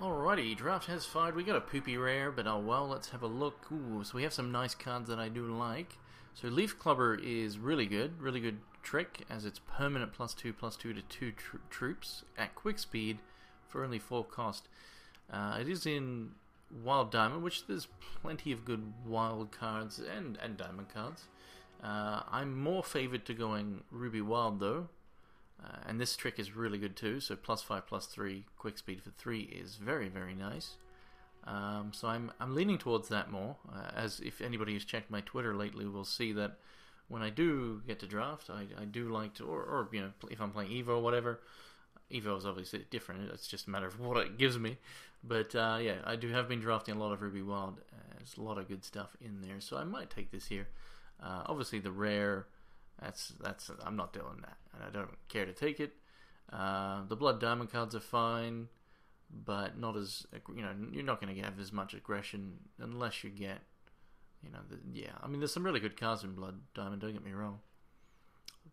Alrighty, draft has fired. We got a poopy rare, but oh well, let's have a look. Ooh, so we have some nice cards that I do like. So Leaf Clubber is really good trick, as it's permanent +2/+2 to 2 troops at quick speed for only 4 cost. It is in Wild Diamond, which there's plenty of good wild cards and diamond cards. I'm more favoured to going Ruby Wild though. And this trick is really good too, so +5/+3 quick speed for 3 is very nice. So I'm leaning towards that more, as if anybody who's checked my Twitter lately will see that when I do get to draft, I do like to, or you know, if I'm playing Evo or whatever. Evo is obviously different, it's just a matter of what it gives me. But yeah, I have been drafting a lot of Ruby Wild. There's a lot of good stuff in there, so I might take this here. Obviously the rare, that's I'm not doing that, and I don't care to take it. The Blood Diamond cards are fine, but not as, you know, you're not going to have as much aggression unless you get, you know, yeah. I mean, there's some really good cards in Blood Diamond. Don't get me wrong,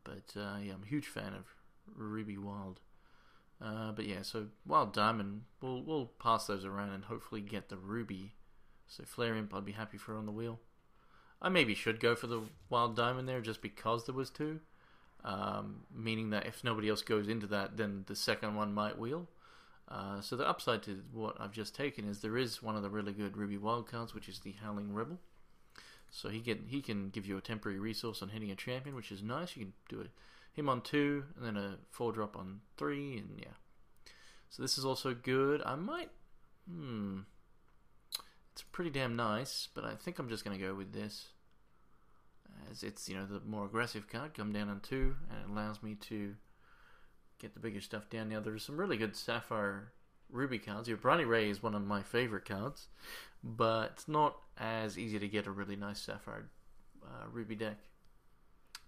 but yeah, I'm a huge fan of Ruby Wild. But yeah, so Wild Diamond, we'll pass those around and hopefully get the Ruby. So Flare Imp, I'd be happy for on the wheel. I maybe should go for the Wild Diamond there just because there was 2. Meaning that if nobody else goes into that, then the second one might wheel. So the upside to what I've just taken is there is one of the really good Ruby Wild cards, which is the Howling Rebel. So he can give you a temporary resource on hitting a champion, which is nice. You can do him on 2, and then a 4-drop on 3, and yeah. So this is also good. I might... It's pretty damn nice, but I think I'm just going to go with this. As it's, you know, the more aggressive card, come down on 2, and it allows me to get the bigger stuff down. Now, there's some really good Sapphire Ruby cards. Your Briny Ray is one of my favorite cards, but it's not as easy to get a really nice Sapphire Ruby deck.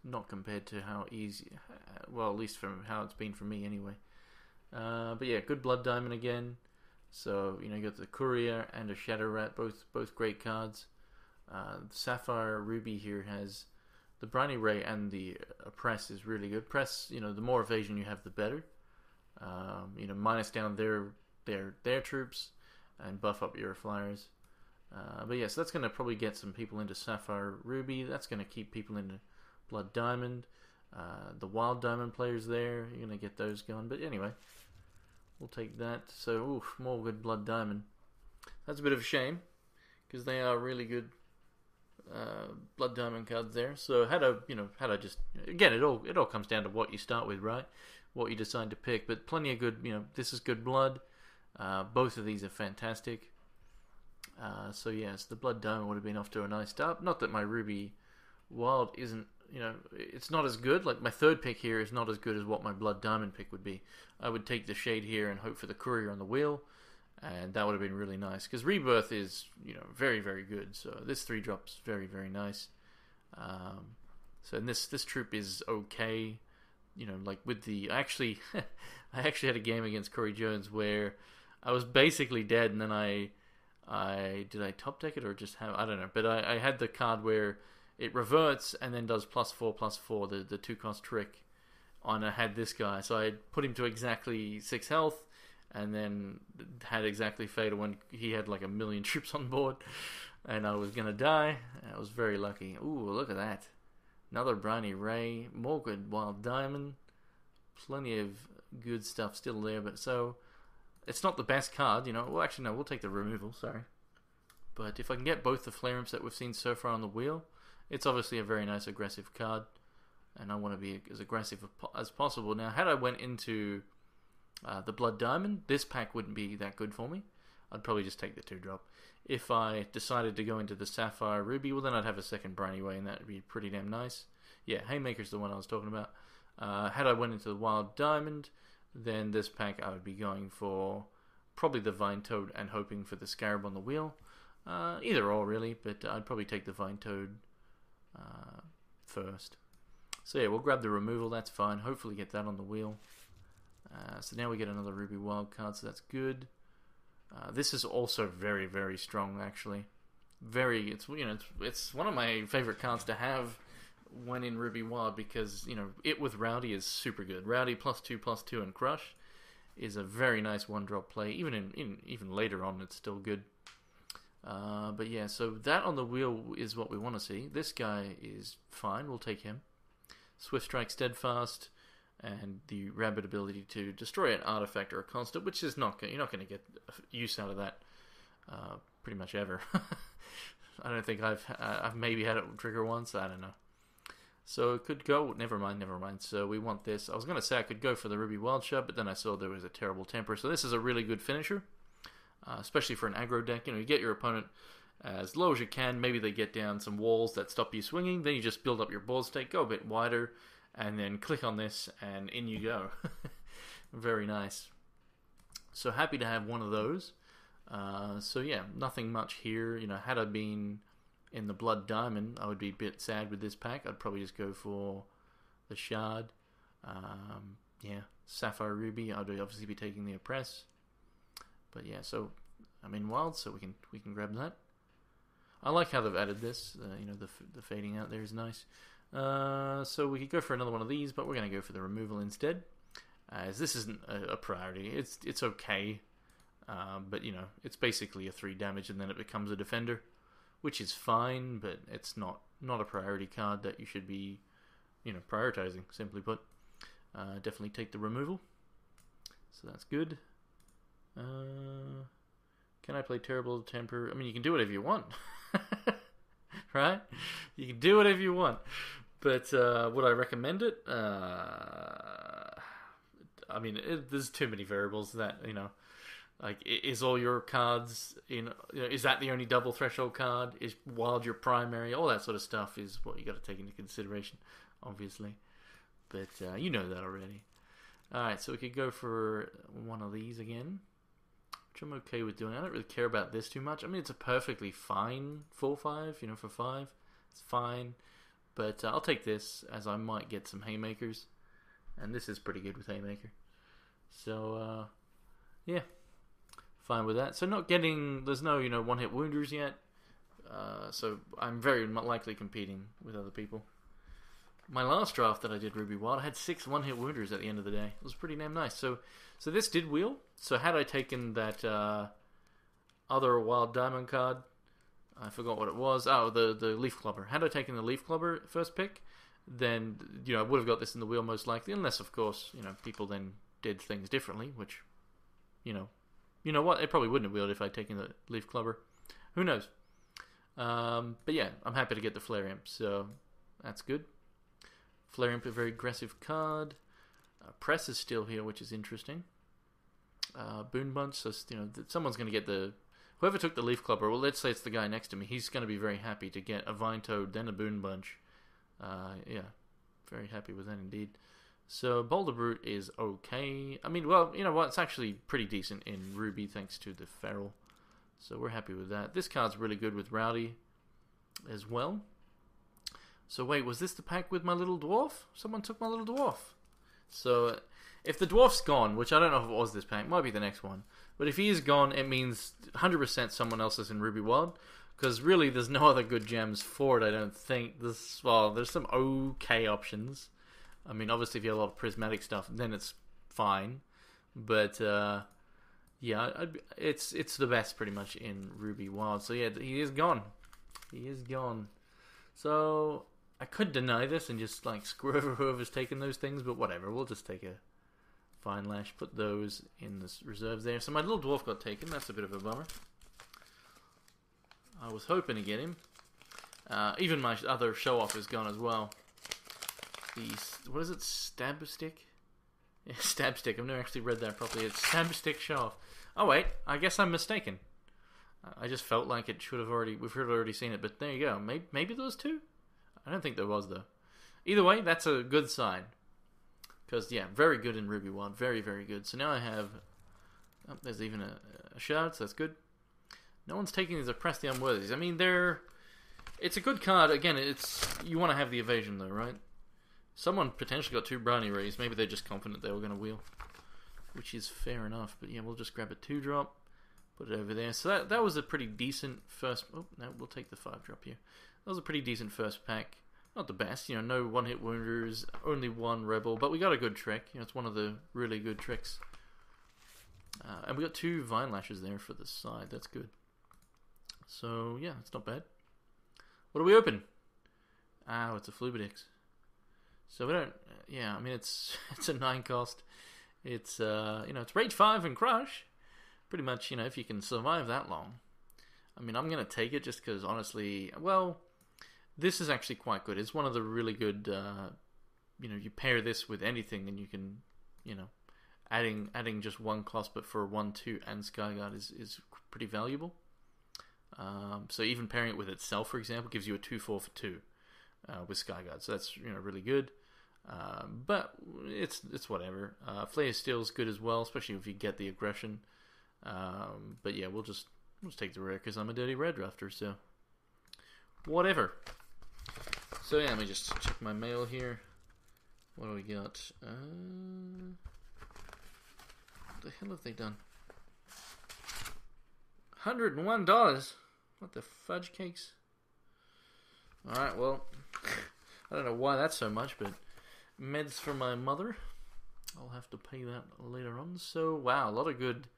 Not compared to how easy, well, at least from how it's been for me anyway. But yeah, good Blood Diamond again. So, you know, you got the Courier and a Shadow Rat, both great cards. Sapphire Ruby here has the Briny Ray, and the Press is really good. Press, you know, the more evasion you have, the better. You know, minus down their troops and buff up your flyers. But yeah, so that's going to probably get some people into Sapphire Ruby. That's going to keep people into Blood Diamond. The Wild Diamond players there, you're going to get those going. But anyway, we'll take that. So, more good Blood Diamond. That's a bit of a shame, because they are really good Blood Diamond cards there. So had I just, again, it all comes down to what you start with, right? What you decide to pick. But plenty of good, you know, this is good Blood. Both of these are fantastic. So yes, the Blood Diamond would have been off to a nice start. Not that my Ruby Wild isn't, you know, it's not as good. Like, my third pick here is not as good as what my Blood Diamond pick would be. I would take the Shade here and hope for the Courier on the wheel, and that would have been really nice, because Rebirth is, you know, very good. So this 3-drop's very nice. So and this troop is okay. You know, like with the, I actually had a game against Corey Jones where I was basically dead, and then I did I top deck it or just have, I don't know, but I had the card where it reverts and then does +4/+4, the 2-cost trick. And I had this guy, so I put him to exactly 6 health, and then had exactly Fatal when he had like 1,000,000 troops on board, and I was gonna die. I was very lucky. Ooh, look at that! Another Briny Ray, more good Wild Diamond, plenty of good stuff still there. But so it's not the best card, you know. Well, actually, no, we'll take the removal. Sorry, but if I can get both the Flare Imps that we've seen so far on the wheel, it's obviously a very nice aggressive card, and I want to be as aggressive as possible. Now, had I went into the Blood Diamond, this pack wouldn't be that good for me. I'd probably just take the 2-drop. If I decided to go into the Sapphire Ruby, well, then I'd have a second Briny Way, and that would be pretty damn nice. Yeah, Haymaker's the one I was talking about. Had I went into the Wild Diamond, then this pack I would be going for probably the Vine Toad and hoping for the Scarab on the wheel. Either or, really, but I'd probably take the Vine Toad first. So yeah, we'll grab the removal, that's fine. Hopefully get that on the wheel. So now we get another Ruby Wild card, so that's good. This is also very strong, actually. It's one of my favorite cards to have when in Ruby Wild, because, you know, it with Rowdy is super good. Rowdy +2/+2 and Crush is a very nice one-drop play. Even later on, it's still good. But yeah, so that on the wheel is what we want to see. This guy is fine. We'll take him. Swift Strike, Steadfast, and the Rabbit ability to destroy an artifact or a constant, which is you're not going to get use out of that pretty much ever. I don't think I've maybe had it trigger once. I don't know. So it could go. Never mind. So we want this. I was going to say I could go for the Ruby Wild Shot, but then I saw there was a terrible temper. So this is a really good finisher, especially for an aggro deck. You get your opponent as low as you can. Maybe they get down some walls that stop you swinging. Then you just build up your board state, go a bit wider, and then click on this, and in you go. Very nice. So happy to have one of those. So yeah, nothing much here. Had I been in the Blood Diamond, I would be a bit sad with this pack. I'd probably just go for the Shard. Yeah, Sapphire Ruby. I'd obviously be taking the Oppress. But yeah, so I'm in Wild, so we can grab that. I like how they've added this. The fading out there is nice. So we could go for another one of these, but we're going to go for the removal instead, as this isn't a priority. It's okay, but it's basically a 3 damage, and then it becomes a defender, which is fine, but it's not a priority card that you should be prioritizing. Simply put, definitely take the removal. So that's good. Can I play Terrible Temper? I mean, you can do whatever you want. Right? You can do whatever you want. But would I recommend it? I mean, there's too many variables that, is all your cards is that the only double threshold card? Is Wild your primary? All that sort of stuff is what you got to take into consideration, obviously. But you know that already. Alright, so we could go for one of these again, which I'm okay with doing. I don't really care about this too much. I mean, it's a perfectly fine 4/5, for 5. It's fine. But I'll take this, as I might get some Haymakers. And this is pretty good with Haymaker. So, yeah. Fine with that. So there's no, one-hit wounders yet. So I'm very likely competing with other people. My last draft that I did Ruby Wild, I had 6 one-hit wounders at the end of the day. It was pretty damn nice. So this did wheel. So had I taken that other Wild Diamond card, I forgot what it was. Oh, the Leaf Clubber. Had I taken the Leaf Clubber first pick, then I would have got this in the wheel most likely. Unless, of course, people then did things differently, which, you know what? It probably wouldn't have wheeled if I'd taken the Leaf Clubber. Who knows? But yeah, I'm happy to get the Flare Imp. So that's good. Flare Imp, a very aggressive card. Press is still here, which is interesting. Boon Bunch, so someone's going to get whoever took the Leaf Clubber. Well, let's say it's the guy next to me. He's going to be very happy to get a Vine Toad, then a Boon Bunch. Yeah, very happy with that indeed. So Boulder Brute is okay. I mean, well, you know what? It's actually pretty decent in Ruby thanks to the Feral. So we're happy with that. This card's really good with Rowdy as well. So wait, was this the pack with my little dwarf? Someone took my little dwarf. So if the dwarf's gone, which I don't know if it was this pack, might be the next one. But if he is gone, it means 100% someone else is in Ruby Wild. Because really, there's no other good gems for it, I don't think. There's some okay options. I mean, obviously, if you have a lot of prismatic stuff, then it's fine. But, yeah, it's the best pretty much in Ruby Wild. So yeah, he is gone. He is gone. So I could deny this and just screw over whoever's taken those things, but whatever. We'll just take a Fine Lash, put those in the reserves there. So my little dwarf got taken. That's a bit of a bummer. I was hoping to get him. Even my other show-off is gone as well. What is it? Stab Stick? Yeah, Stab Stick. I've never actually read that properly. It's Stab Stick show-off. Oh wait, I guess I'm mistaken. I just felt like we've already seen it, but there you go. Maybe there was 2? I don't think there was, though. Either way, that's a good sign. Because, yeah, very good in Ruby Wild. Very, very good. So now I have... Oh, there's even a Shard, so that's good. No one's taking these Oppress the Unworthies. I mean, it's a good card. Again, you want to have the evasion, though, right? Someone potentially got 2 Brownie Rays. Maybe they're just confident they were going to wheel. Which is fair enough. But, yeah, we'll just grab a 2-drop. Put it over there. So that was a pretty decent first... Oh, no, we'll take the 5-drop here. That was a pretty decent first pack. Not the best, no one-hit wounders, only 1 rebel, but we got a good trick. It's one of the really good tricks And we got 2 Vine Lashes there for the side. That's good. So, yeah, it's not bad. What do we open? Oh, it's a Flubadix. So we don't... yeah, I mean, it's a 9 cost. It's, it's Rage 5 and Crush. Pretty much, if you can survive that long. I mean, I'm going to take it just because, honestly, well, this is actually quite good. It's one of the really good, you pair this with anything and you can, adding just 1 cost, but for 1/2 and Skyguard is pretty valuable. So even pairing it with itself, for example, gives you a 2/4 for 2 with Skyguard. So that's really good. But it's whatever. Flare Steel is good as well, especially if you get the aggression. But yeah, we'll just take the rare because I'm a dirty red drafter. So whatever. So yeah, let me just check my mail here. What do we got? What the hell have they done? $101. What the fudge cakes? Alright, well, I don't know why that's so much, but meds for my mother. I'll have to pay that later on. So, wow, a lot of good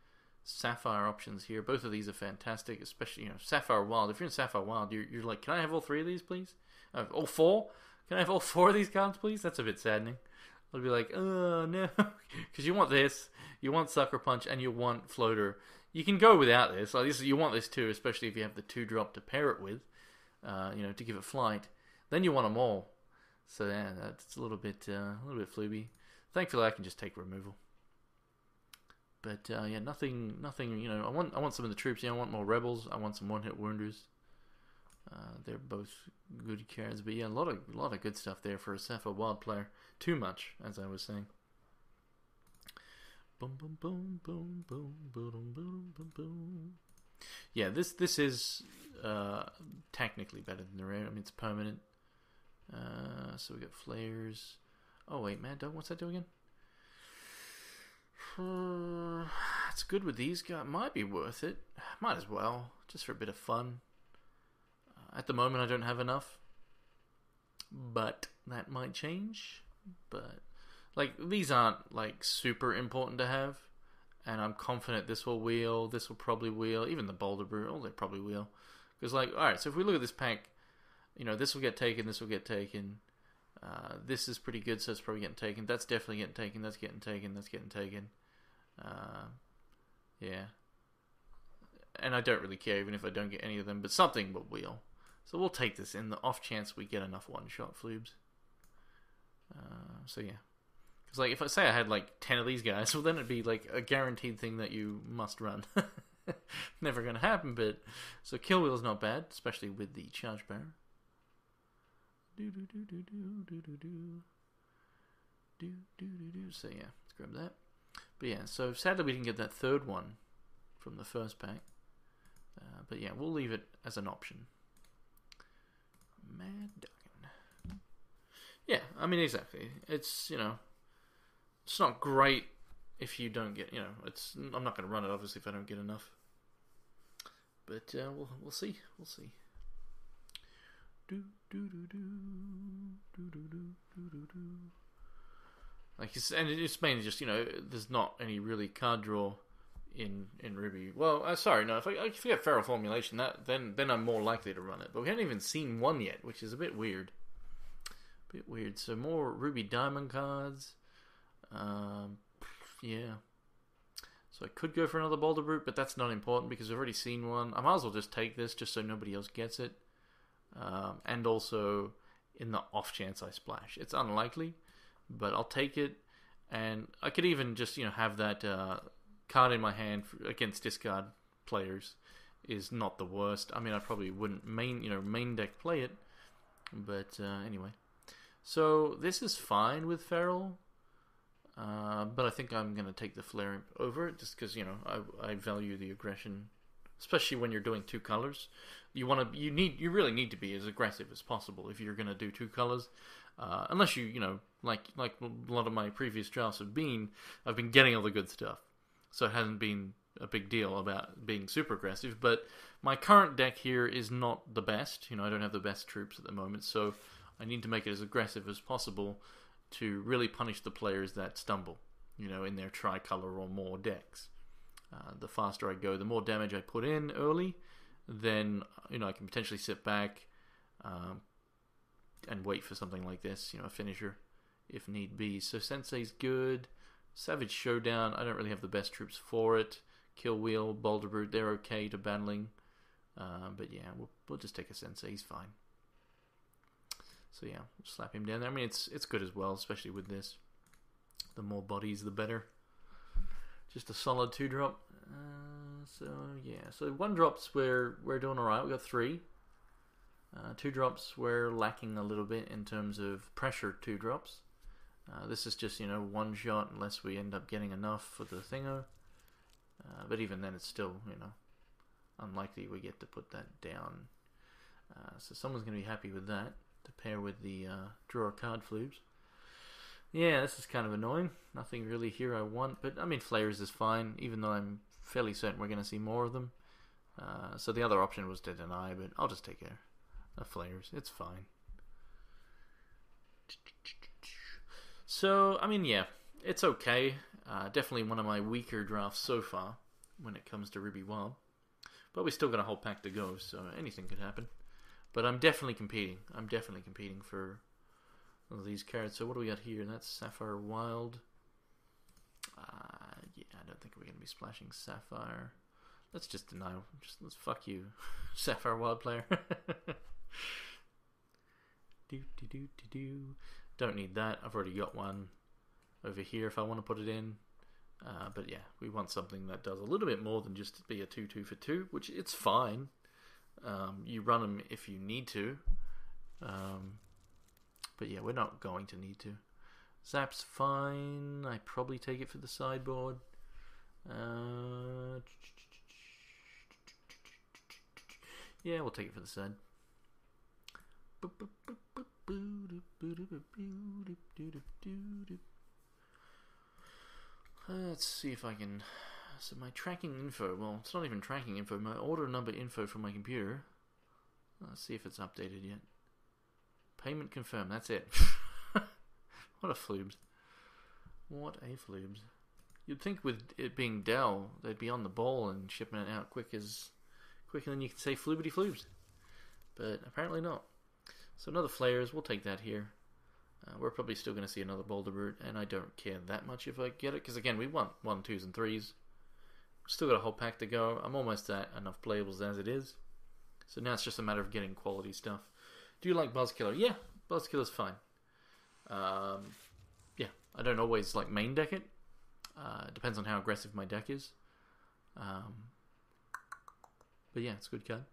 Sapphire options here. Both of these are fantastic, especially, Sapphire Wild. If you're in Sapphire Wild, you're like, can I have all 3 of these, please? All 4? Can I have all 4 of these cards, please? That's a bit saddening. I'll be like, oh, no. Because you want this, you want Sucker Punch, and you want Floater. You can go without this. Like you want this too, especially if you have the 2-drop to pair it with, to give it flight. Then you want them all. So yeah, that's a little bit flooby. Thankfully, I can just take removal. But yeah, nothing. I want some of the troops. I want more rebels. I want some 1-hit wounders. They're both good cards. But yeah, a lot of good stuff there for a Sapphire Wild player. Too much, as I was saying. Boom, boom, boom, boom, boom, boom, boom, boom, boom. Yeah, this is technically better than the rare. I mean, it's permanent. So we got flares. Oh wait, Mad Dog, what's that do again? It's good with these guys. Might be worth it. Might as well, just for a bit of fun. At the moment, I don't have enough, but that might change. But these aren't super important to have, and I'm confident this will wheel. This will probably wheel. Even the Boulder Brew, they probably wheel. Because all right, so if we look at this pack, this will get taken. This will get taken. This is pretty good, so it's probably getting taken. That's definitely getting taken. That's getting taken. That's getting taken. Yeah. And I don't really care even if I don't get any of them, but something will wheel. So we'll take this in the off chance we get enough one-shot floobs. So yeah. Because if I say I had 10 of these guys, well then it'd be a guaranteed thing that you must run. Never going to happen, but... So Kill Wheel's not bad, especially with the Charge Bearer. So yeah, let's grab that. But yeah, so sadly we didn't get that 3rd one from the first pack. But yeah, we'll leave it as an option. Mad Duggan. Yeah, I mean exactly. It's it's not great if you don't get I'm not going to run it obviously if I don't get enough. But we'll see. We'll see. And it's mainly just there's not any really card draw in Ruby. Well, sorry, no. If I get Feral Formulation, then I'm more likely to run it. But we haven't even seen one yet, which is a bit weird. So more Ruby Diamond cards. Yeah. So I could go for another Boulder Brute, but that's not important because I've already seen one. I might as well just take this just so nobody else gets it. And also, in the off chance I splash. It's unlikely, but I'll take it. And I could even just, have that card in my hand against discard players is not the worst. I mean, I probably wouldn't main deck play it. But anyway. So this is fine with Feral. But I think I'm going to take the Flare Imp over it just because, I value the aggression. Especially when you're doing 2 colors. You really need to be as aggressive as possible if you're going to do 2 colors. Unless you, like a lot of my previous drafts have been, I've been getting all the good stuff. So it hasn't been a big deal about being super aggressive. But my current deck here is not the best. I don't have the best troops at the moment. So I need to make it as aggressive as possible to really punish the players that stumble, in their tricolor or more decks. The faster I go, the more damage I put in early, then I can potentially sit back and wait for something like this, a finisher, if need be. So Sensei's good. Savage Showdown, I don't really have the best troops for it. Kill Wheel, Boulder Brute, they're okay to battling. But yeah, we'll just take a Sensei, he's fine. So yeah, we'll slap him down there. I mean, it's good as well, especially with this. The more bodies, the better. Just a solid 2-drop. So yeah, so 1-drops we're doing alright. We got 3. 2-drops we're lacking a little bit in terms of pressure 2-drops. This is just one shot unless we end up getting enough for the thingo. But even then, it's still unlikely we get to put that down. So someone's going to be happy with that to pair with the draw a card flubes. Yeah, this is kind of annoying. Nothing really here I want, but I mean flares is fine, even though I'm fairly certain we're going to see more of them. So the other option was to deny, but I'll just take a flares. It's fine. So, I mean, yeah, it's okay. Definitely one of my weaker drafts so far when it comes to Ruby Wild. But we still got a whole pack to go, so anything could happen. But I'm definitely competing. I'm definitely competing for one of these cards. So what do we got here? That's Sapphire Wild. Yeah, I don't think we're going to be splashing Sapphire. Let's just deny. Let's fuck you, Sapphire Wild player. Don't need that. I've already got one over here if I want to put it in. But yeah, we want something that does a little bit more than just be a 2/2 for 2, which it's fine. You run them if you need to. But yeah, we're not going to need to. Zap's fine. I probably take it for the sideboard. Yeah, we'll take it for the side. Let's see if I can... So my tracking info, well, it's not even tracking info, my order number info from my computer. Let's see if it's updated yet. Payment confirmed, that's it. What a floobs. What a floobs. You'd think with it being Dell, they'd be on the ball and shipping it out quicker than you can say floobity floobs. But apparently not. So another flares, we'll take that here. We're probably still going to see another Boulder Brute, and I don't care that much if I get it, because again, we want 1, 2s, and 3s. Still got a whole pack to go. I'm almost at enough playables as it is. So now it's just a matter of getting quality stuff. Do you like Buzzkiller? Yeah, Buzzkiller's fine. Yeah, I don't always like main deck it. It depends on how aggressive my deck is. But yeah, it's a good card.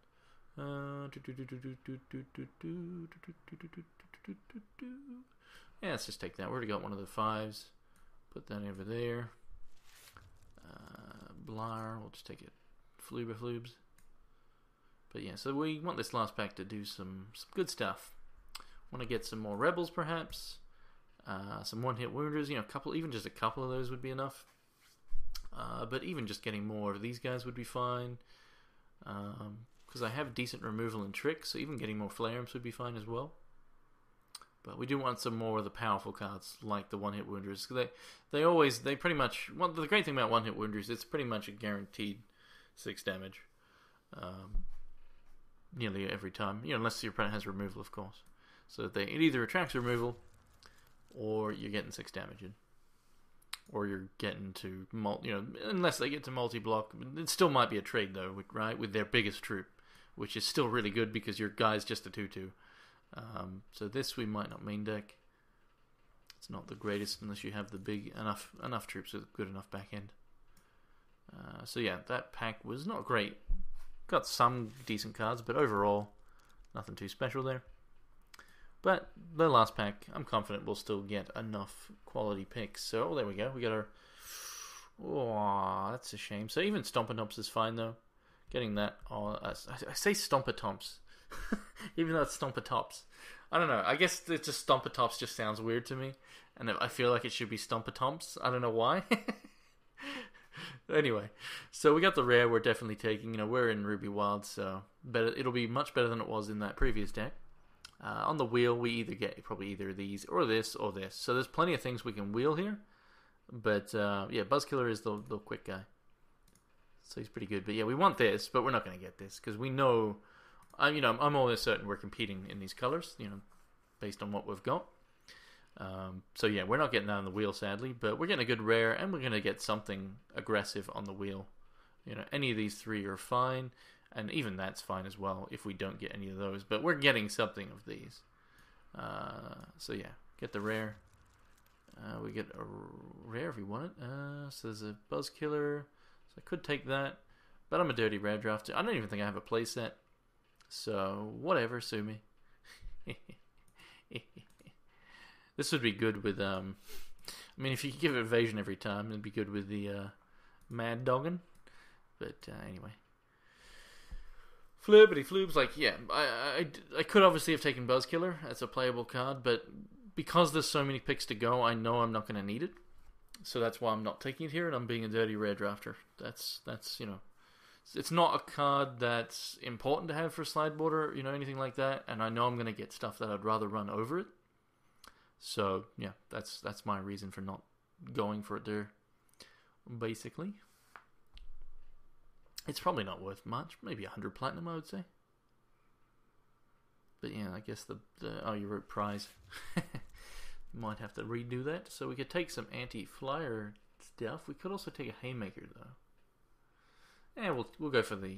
Yeah, let's just take that. We already got one of the 5s. Put that over there. Blar, we'll just take it. Floobs. But yeah, so we want this last pack to do some good stuff. Want to get some more Rebels, perhaps. Some one-hit wounders. Even just a couple of those would be enough. But even just getting more of these guys would be fine. Because I have decent removal and tricks, so even getting more flare imps would be fine as well. But we do want some more of the powerful cards, like the one-hit wounders. They pretty much... Well, the great thing about one-hit wounders, it's pretty much a guaranteed 6 damage. Nearly every time. Unless your opponent has removal, of course. So it either attracts removal, or you're getting 6 damage in. Or you're getting to... unless they get to multi-block. It still might be a trade, though, right? With their biggest troop. Which is still really good, because your guy's just a 2/2. So this we might not main deck. It's not the greatest unless you have the big enough troops with good enough back end. So yeah, that pack was not great. Got some decent cards, but overall, nothing too special there. But the last pack, I'm confident we'll still get enough quality picks. So there we go. We got our... Oh, that's a shame. So even Stomp-a-Tomps is fine though. Getting that... I say Stomp-a-Tomps. Even though it's Stomp-a-Tops. I don't know. I guess it's just Stomp-a-Tops just sounds weird to me. And I feel like it should be Stomp-a-Tomps. I don't know why. Anyway. So we got the rare we're definitely taking. We're in Ruby Wild, so it'll be much better than it was in that previous deck. On the wheel, we either get probably either these, or this, or this. So there's plenty of things we can wheel here. But, yeah, Buzzkiller is the quick guy. So he's pretty good. But yeah, we want this, but we're not going to get this because we know, I'm almost certain we're competing in these colors, based on what we've got. So yeah, we're not getting that on the wheel, sadly, but we're getting a good rare, and we're going to get something aggressive on the wheel. Any of these three are fine, and even that's fine as well if we don't get any of those. But we're getting something of these. So yeah, get the rare. We get a rare if we want it. So there's a Buzz Killer. So I could take that, but I'm a dirty rare drafter. I don't even think I have a playset. So whatever, sue me. This would be good with, if you could give it evasion every time, it'd be good with the Mad Doggin. But anyway. Flippity floobs, I could obviously have taken Buzzkiller as a playable card, but because there's so many picks to go, I know I'm not going to need it. So that's why I'm not taking it here, and I'm being a dirty rare drafter. That's it's not a card that's important to have for sideboard or, anything like that, and I know I'm going to get stuff that I'd rather run over it. So, yeah, that's my reason for not going for it there, basically. It's probably not worth much. Maybe 100 platinum, I would say. But yeah, I guess you wrote prize. Might have to redo that. So we could take some anti-flyer stuff. We could also take a haymaker, though. Yeah, we'll go for the,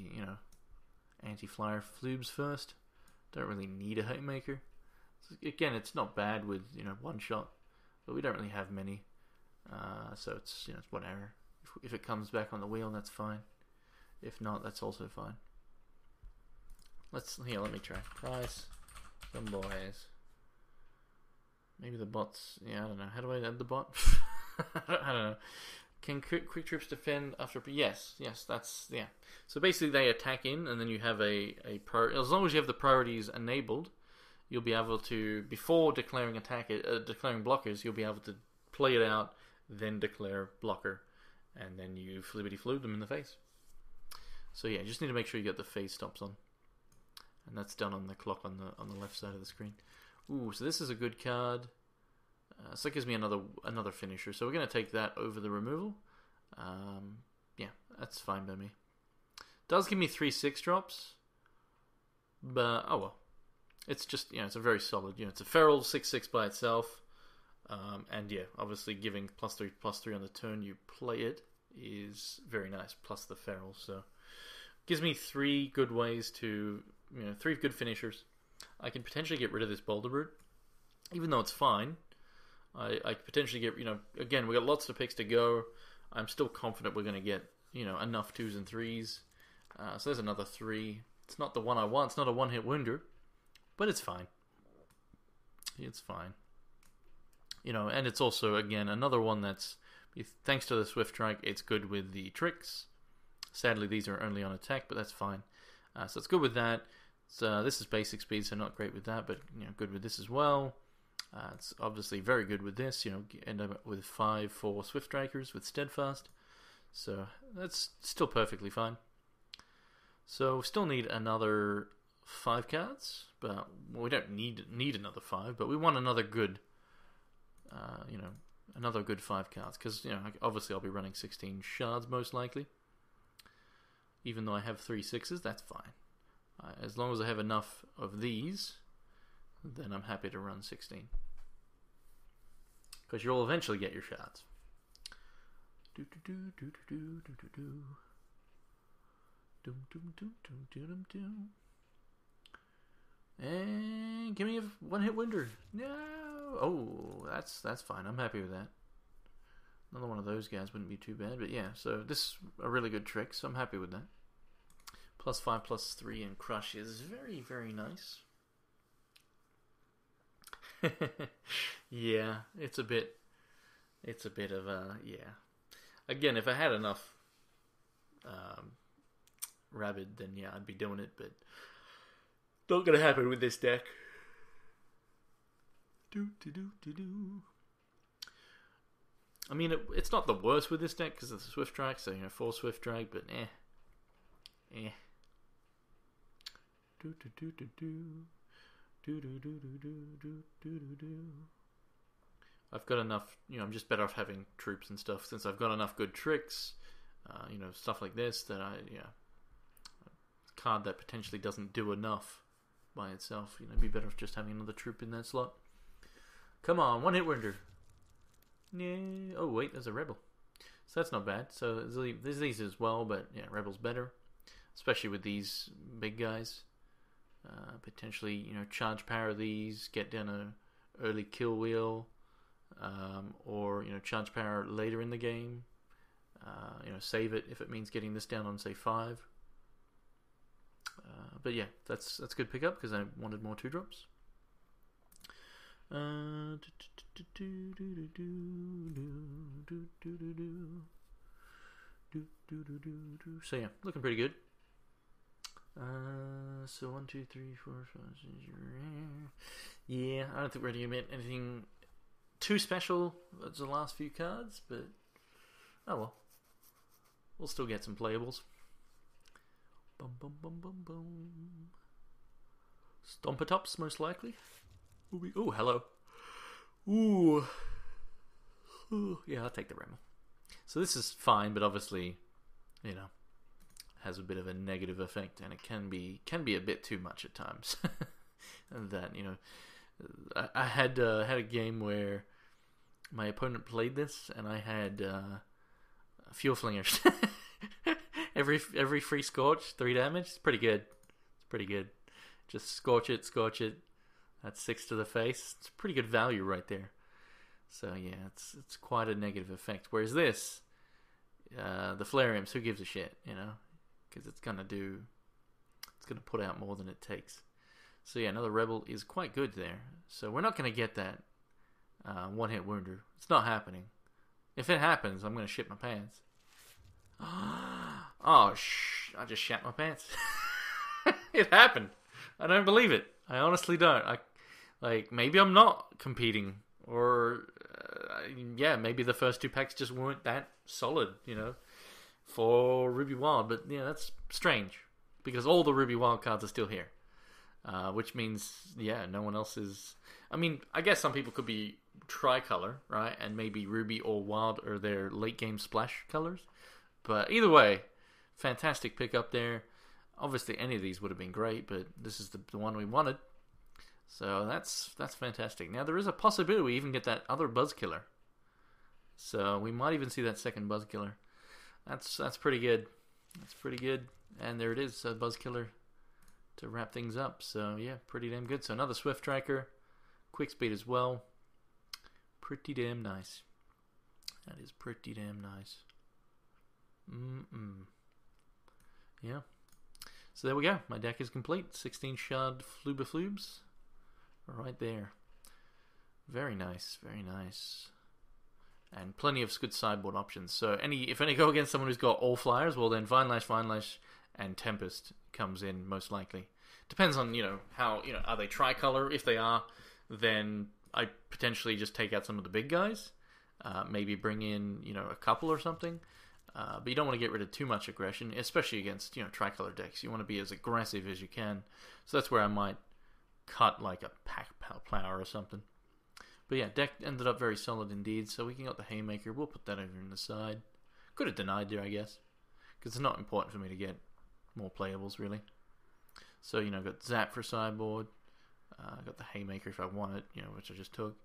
anti-flyer floobs first. Don't really need a haymaker. So again, it's not bad with, one shot. But we don't really have many. So it's, it's whatever. If it comes back on the wheel, that's fine. If not, that's also fine. Let me try. Price. Some boys. Maybe the bots. Yeah, I don't know. How do I add the bot? I don't know. Can quick troops defend after? Yes, that's yeah. So basically, they attack in, and then you have a priority. As long as you have the priorities enabled, you'll be able to, before declaring declaring blockers, you'll be able to play it out, then declare blocker, and then you flippity floob them in the face. So yeah, just need to make sure you get the phase stops on, and that's done on the clock on the left side of the screen. Ooh, so this is a good card. So that gives me another finisher. So we're going to take that over the removal. Yeah, that's fine by me. Does give me 3 6-drops, but oh well. It's just, it's a very solid, it's a feral 6/6 by itself. And yeah, obviously giving +3/+3 on the turn you play it is very nice, plus the feral. So gives me 3 good ways to, 3 good finishers. I can potentially get rid of this Boulder Brute, even though it's fine. I could potentially get, again, we got lots of picks to go. I'm still confident we're going to get, enough 2s and 3s. So there's another 3. It's not the one I want. It's not a one-hit wonder, but it's fine. It's fine. And it's also, again, another one that's, thanks to the Swift Strike, it's good with the tricks. Sadly, these are only on attack, but that's fine. So it's good with that. So this is basic speed, so not great with that, but good with this as well. It's obviously very good with this. End up with 5/4 Swift Strikers with Steadfast. So that's still perfectly fine. So we still need another 5 cards, but we don't need another 5, but we want another good, another good 5 cards, because obviously I'll be running 16 shards most likely. Even though I have 3 6s, that's fine. As long as I have enough of these, then I'm happy to run 16. Because you'll eventually get your shards. And give me a one-hit wonder. No! Oh, that's fine. I'm happy with that. Another one of those guys wouldn't be too bad. But yeah, so this is a really good trick, so I'm happy with that. +5/+3 and crush is very, very nice. Yeah, it's a bit of a, yeah. Again, if I had enough Rabid, then yeah, I'd be doing it, but not gonna happen with this deck. I mean, it's not the worst with this deck because it's a Swift Strike, so 4 Swift Strike, but eh. I've got enough, I'm just better off having troops and stuff since I've got enough good tricks. You know, stuff like this that a card that potentially doesn't do enough by itself. You know, it'd be better off just having another troop in that slot. Come on, one hit wonder. Yeah. Oh wait, there's a rebel. So that's not bad. So there's these as well, but yeah, rebel's better, especially with these big guys. Potentially, you know, charge power these, get down a early kill wheel, or you know, charge power later in the game. You know, save it if it means getting this down on say 5. But yeah, that's a good pickup because I wanted more 2-drops. So yeah, looking pretty good. So 1, 2, 3, 4, 5, 6. Yeah, I don't think we're going to admit anything too special as the last few cards, but oh well. We'll still get some playables. Bum bum bum bum bum. Stompatops, most likely. Oh, hello. Ooh. Yeah, I'll take the Remmel. So this is fine, but obviously, you know, has a bit of a negative effect, and it can be a bit too much at times. And that, you know, I had a game where my opponent played this, and I had Fuel Flingers. every free scorch, 3 damage. It's pretty good. It's pretty good. Just scorch it. That's 6 to the face. It's pretty good value right there. So yeah, it's quite a negative effect. Whereas this, the Flare Imps, who gives a shit, you know? Because it's gonna put out more than it takes. So yeah, another Rebel is quite good there. So we're not gonna get that one-hit wounder. It's not happening. If it happens, I'm gonna shit my pants. Oh, I just shat my pants. It happened. I don't believe it. I honestly don't. Maybe I'm not competing, or yeah, maybe the first 2 packs just weren't that solid, you know, for Ruby Wild. But yeah, that's strange because all the Ruby Wild cards are still here, which means yeah, no one else is. I mean, I guess some people could be tricolor, right, and maybe Ruby or Wild are their late game splash colors. But either way, fantastic pick up there. Obviously, any of these would have been great, but this is the one we wanted. So that's fantastic. Now, there is a possibility we even get that other Buzz Killer. So we might even see that second Buzz Killer. That's pretty good. That's pretty good. And there it is, a Buzz Killer to wrap things up. So yeah, pretty damn good. So another Swift Tracker. Quick Speed as well. Pretty damn nice. That is pretty damn nice. Yeah. So there we go. My deck is complete. 16 shard Flubaflubs. Right there. Very nice. Very nice. And plenty of good sideboard options. So if any go against someone who's got all flyers, well then Vine Lash, and Tempest comes in most likely. Depends on, you know, how, you know, are they tricolor? If they are, then I potentially just take out some of the big guys. Maybe bring in, you know, a couple or something. But you don't want to get rid of too much aggression, especially against, you know, tricolor decks. You want to be as aggressive as you can. So that's where I might cut like a pack plow or something. But yeah, deck ended up very solid indeed. So we can get the Haymaker. We'll put that over in the side. Could have denied there, I guess, because it's not important for me to get more playables really. So, you know, I've got Zap for sideboard. I got the Haymaker if I want it, you know, which I just took.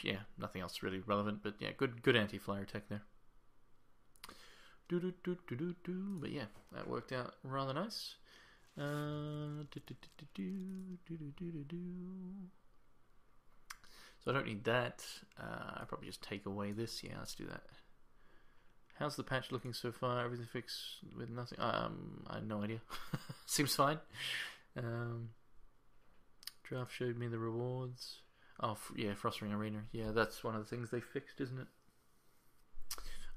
Yeah, nothing else really relevant, but yeah, good anti-flyer tech there. But yeah, that worked out rather nice. So I don't need that. I probably just take away this. Yeah, let's do that. How's the patch looking so far? Everything fixed with nothing? I have no idea. Seems fine. Draft showed me the rewards. Oh, yeah, Frostring Arena. Yeah, that's one of the things they fixed, isn't it?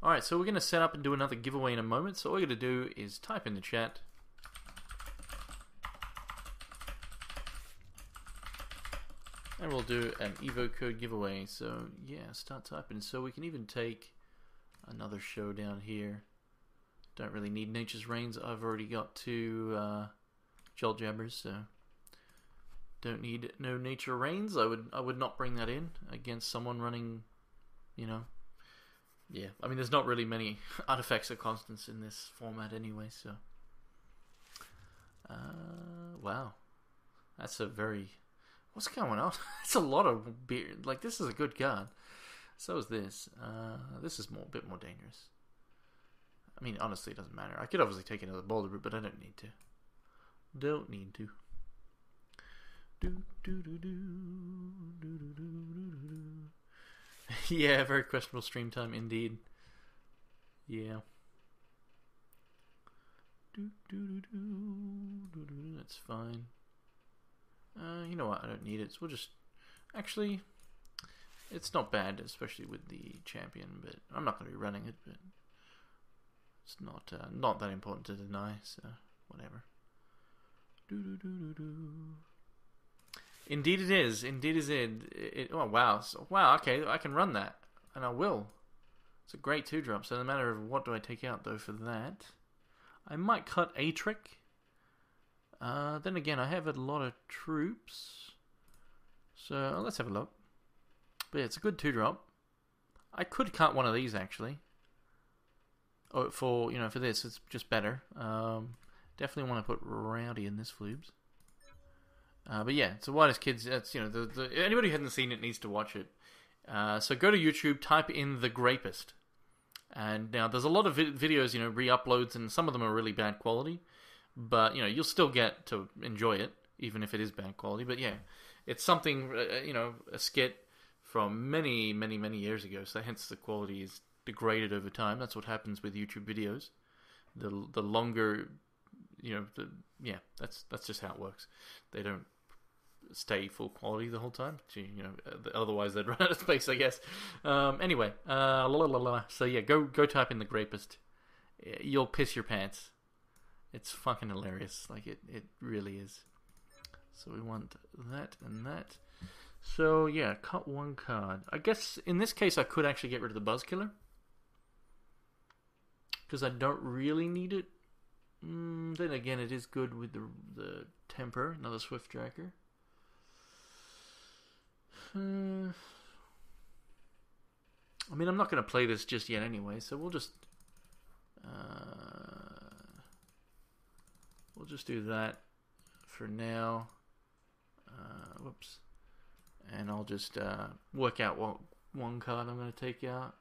Alright, so we're going to set up and do another giveaway in a moment. So all you're going to do is type in the chat. And we'll do an Evo code giveaway. So, yeah, start typing. So we can even take another show down here. Don't really need Nature's Reigns. I've already got 2 Jolt Jabbers, so don't need no Nature Reigns. I would not bring that in against someone running, you know, yeah, I mean, there's not really many artifacts or constants in this format anyway, so. Wow. That's a very... What's going on? It's a lot of beer. Like, this is a good card. So is this. This is a bit more dangerous. I mean, honestly, it doesn't matter. I could obviously take another boulder route, but I don't need to. Don't need to. Yeah, very questionable stream time indeed. Yeah. That's fine. You know what? I don't need it. So we'll just... Actually, it's not bad, especially with the champion, but I'm not going to be running it, but it's not that important to deny, so whatever. Indeed it is. Indeed is it. Oh, wow. So, wow, okay, I can run that, and I will. It's a great 2-drop, so no matter of what do I take out, though, for that... I might cut a trick. Then again, I have a lot of troops. So let's have a look. But yeah, it's a good 2-drop. I could cut one of these actually. Oh, for this, it's just better. Definitely want to put Rowdy in this floobs. But yeah, it's the Widest Kids. That's anybody who hasn't seen it needs to watch it. So go to YouTube, type in The Grapist. And now there's a lot of videos, re-uploads, and some of them are really bad quality. But, you'll still get to enjoy it, even if it is bad quality. But yeah, it's something, a skit from many, many, many years ago. So hence the quality is degraded over time. That's what happens with YouTube videos. The longer, that's just how it works. They don't stay full quality the whole time. Otherwise they'd run out of space, I guess. Anyway, so yeah, go type in The Grapist. You'll piss your pants. It's fucking hilarious. Like, it really is. So we want that and that. So yeah, cut one card. I guess in this case I could actually get rid of the Buzzkiller, because I don't really need it. Then again, it is good with the Temper, another Swift Tracker. I mean, I'm not going to play this just yet anyway, so we'll just do that for now. Whoops. And I'll just work out what one card I'm going to take out.